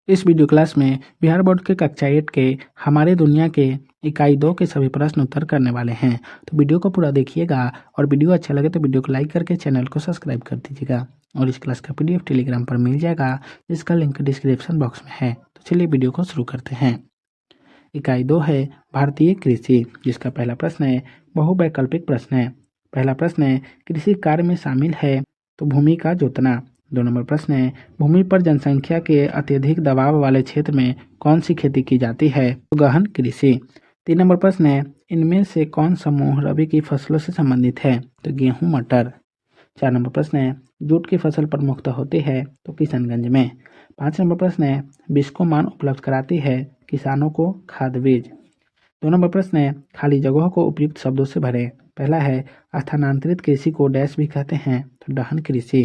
इस video class में Bihar board के कक्षा 8 के हमारे दुनिया के इकाई 2 के सभी प्रश्न उत्तर करने वाले हैं। तो वीडियो को पूरा देखिएगा और वीडियो अच्छा लगे तो वीडियो को लाइक करके चैनल को सब्सक्राइब कर दीजिएगा। और इस क्लास का PDF टेलीग्राम पर मिल जाएगा, जिसका लिंक डिस्क्रिप्शन बॉक्स में है। तो चलिए वीडियो को शुरू करते हैं। इकाई 2 है भारतीय कृषि, जिसका पहला प्रश्न है बहुवैकल्पिक प्रश्न है। पहला प्रश्न है कृषि कार्य में शामिल है तो भूमि का जोतना। 2 नंबर प्रश्न है भूमि पर जनसंख्या के अत्यधिक दबाव वाले क्षेत्र में कौन सी खेती की जाती है तो गहन कृषि। 3 नंबर प्रश्न है इनमें से कौन समूह रबी की फसलों से संबंधित है तो गेहूं मटर। 4 नंबर प्रश्न है जूट की फसल प्रमुखता होती है तो किशनगंज में। 5 नंबर प्रश्न है बीज को मान उपलब्ध कराती है किसानों को खाद बीज। 2 नंबर प्रश्न है खाली जगहों को उपयुक्त शब्दों से भरें। पहला है स्थानांतरित कृषि को डैश भी कहते हैं तो दहन कृषि।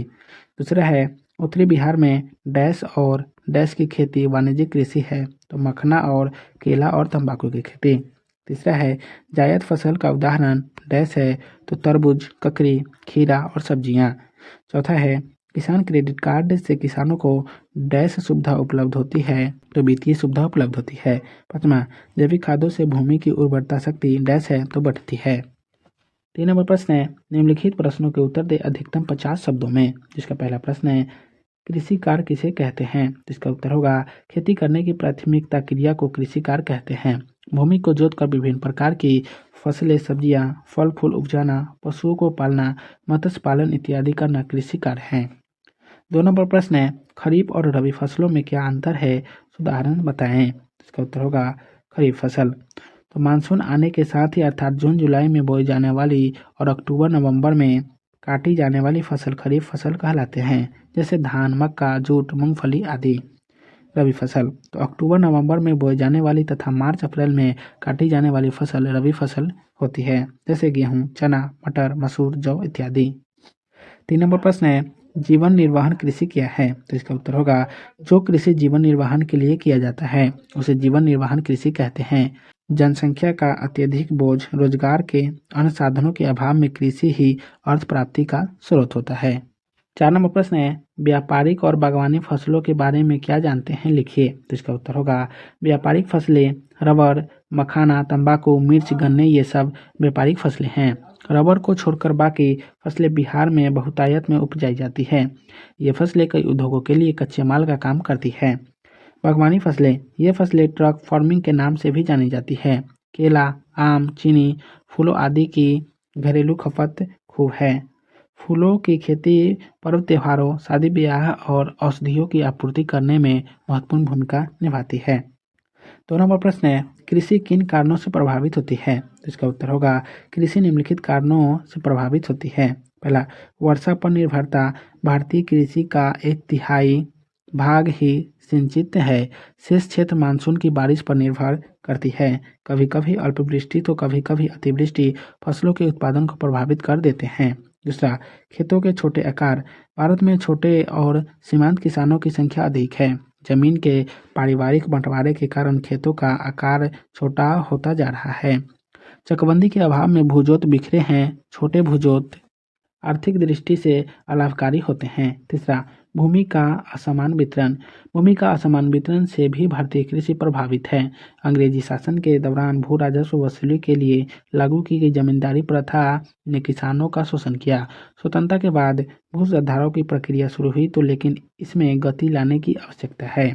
दूसरा है उत्तरी बिहार में डैश और डैश की खेती वाणिज्यिक कृषि है तो मखना और केला और तंबाकू की खेती। तीसरा है जायद फसल का उदाहरण डैश है तो तरबूज, ककड़ी, खीरा और सब्जियां। चौथा है किसान क्रेडिट कार्ड से किसानों को डैश सुविधा उपलब्ध होती है तो वित्तीय सुविधा उपलब्ध होती है। पांचवा जैविक खादों से भूमि की उर्वरता शक्ति डैश है तो बढ़ती है। 3 नंबर प्रश्न है निम्नलिखित प्रश्नों के उत्तर दे अधिकतम 50 शब्दों में। जिसका पहला प्रश्न है कृषि कार्य किसे कहते हैं। जिसका उत्तर होगा खेती करने की प्राथमिकता क्रिया को कृषि कार्य कहते हैं। भूमि को जोतकर विभिन्न प्रकार की फसलें, सब्जियां, फल फूल उपजाना, पशुओं को पालना, मत्स्य पालन इत्यादि करना कृषि कार्य है। 2 नंबर प्रश्न है खरीफ और रबी फसलों में क्या अंतर है, उदाहरण बताएं। इसका उत्तर होगा खरीफ फसल तो मानसून आने के साथ ही अर्थात जून जुलाई में बोई जाने वाली और अक्टूबर नवंबर में काटी जाने वाली फसल खरीफ फसल कहलाते हैं, जैसे धान, मक्का, जूट, मूंगफली आदि। रबी फसल तो अक्टूबर नवंबर में बोई जाने वाली तथा मार्च अप्रैल में काटी जाने वाली फसल रबी फसल होती है, जैसे गेहूं, चना, मटर, मसूर, जौ इत्यादि। 3 नंबर प्रश्न है जीवन निर्वाहन कृषि क्या है तो इसका उत्तर होगा जो कृषि जीवन निर्वाहन के लिए किया जाता है उसे जीवन निर्वाहन कृषि कहते हैं। जनसंख्या का अत्यधिक बोझ, रोजगार के अन्य साधनों के अभाव में कृषि ही अर्थ प्राप्ति का स्रोत होता है। 4 नंबर प्रश्न है व्यापारिक और बागवानी फसलों के बारे में क्या जानते हैं, लिखिए। तो इसका उत्तर होगा व्यापारिक फसलें रबर, मखाना, तंबाकू, मिर्च, गन्ने ये सब व्यापारिक फसलें हैं। रबर को छोड़कर बाकी फसलें बिहार में बहुतायत में उपजाई जाती है। ये फसलें कई उद्योगों के लिए कच्चे माल का काम करती है। बागवानी फसलें ये फसलें ट्रक फार्मिंग के नाम से भी जानी जाती है। केला, आम, चीनी, फूलों आदि की घरेलू खपत खूब है। फूलों की खेती पर्व त्योहारों, शादी ब्याह और औषधियों की आपूर्ति करने में महत्वपूर्ण भूमिका निभाती है। 2 नंबर प्रश्न है कृषि किन कारणों से प्रभावित होती है। इसका उत्तर होगा कृषि निम्नलिखित कारणों से प्रभावित होती है। पहला वर्षा पर निर्भरता भारतीय कृषि का 1/3 भाग ही सिंचित है। शेष क्षेत्र मानसून की बारिश पर निर्भर करती है। कभी कभी अल्पवृष्टि तो कभी कभी अतिवृष्टि फसलों के उत्पादन को प्रभावित कर देते हैं। दूसरा खेतों के छोटे आकार भारत में छोटे और सीमांत किसानों की संख्या अधिक है। जमीन के पारिवारिक बंटवारे के कारण खेतों का आकार छोटा होता जा रहा है। चकबंदी के अभाव में भूजोत बिखरे हैं। छोटे भूजोत आर्थिक दृष्टि से अलाभकारी होते हैं। तीसरा भूमि का असमान वितरण भूमि का असमान वितरण से भी भारतीय कृषि प्रभावित है। अंग्रेजी शासन के दौरान भू राजस्व वसूली के लिए लागू की गई जमींदारी प्रथा ने किसानों का शोषण किया। स्वतंत्रता के बाद भू सुधारों की प्रक्रिया शुरू हुई तो लेकिन इसमें गति लाने की आवश्यकता है।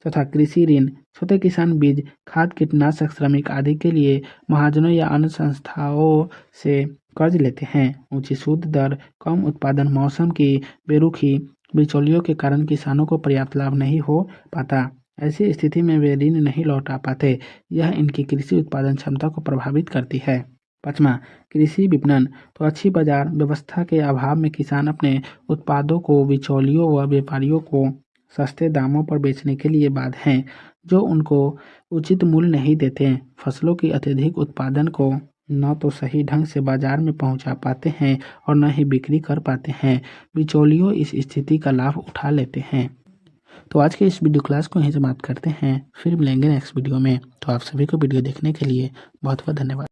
तथा कृषि ऋण छोटे किसान बीज, खाद, कीटनाशक, श्रमिक आदि के लिए महाजनों या अन्य संस्थाओं से कर्ज लेते हैं। ऊंची सूद दर, कम उत्पादन, मौसम की बेरुखी, बिचौलियों के कारण किसानों को पर्याप्त लाभ नहीं हो पाता। ऐसी स्थिति में वे ऋण नहीं लौटा पाते। यह इनकी कृषि उत्पादन क्षमता को प्रभावित करती है। 5वां कृषि विपणन तो अच्छी बाजार व्यवस्था के अभाव में किसान अपने उत्पादों को बिचौलियों व व्यापारियों को सस्ते दामों पर बेचने के लिए बाध्य हैं, जो उनको उचित मूल्य नहीं देते। फसलों की अत्यधिक उत्पादन को न तो सही ढंग से बाजार में पहुंचा पाते हैं और न ही बिक्री कर पाते हैं। बिचौलियों इस स्थिति का लाभ उठा लेते हैं। तो आज के इस वीडियो क्लास को यहीं समाप्त करते हैं। फिर मिलेंगे नेक्स्ट वीडियो में। तो आप सभी को वीडियो देखने के लिए बहुत बहुत धन्यवाद।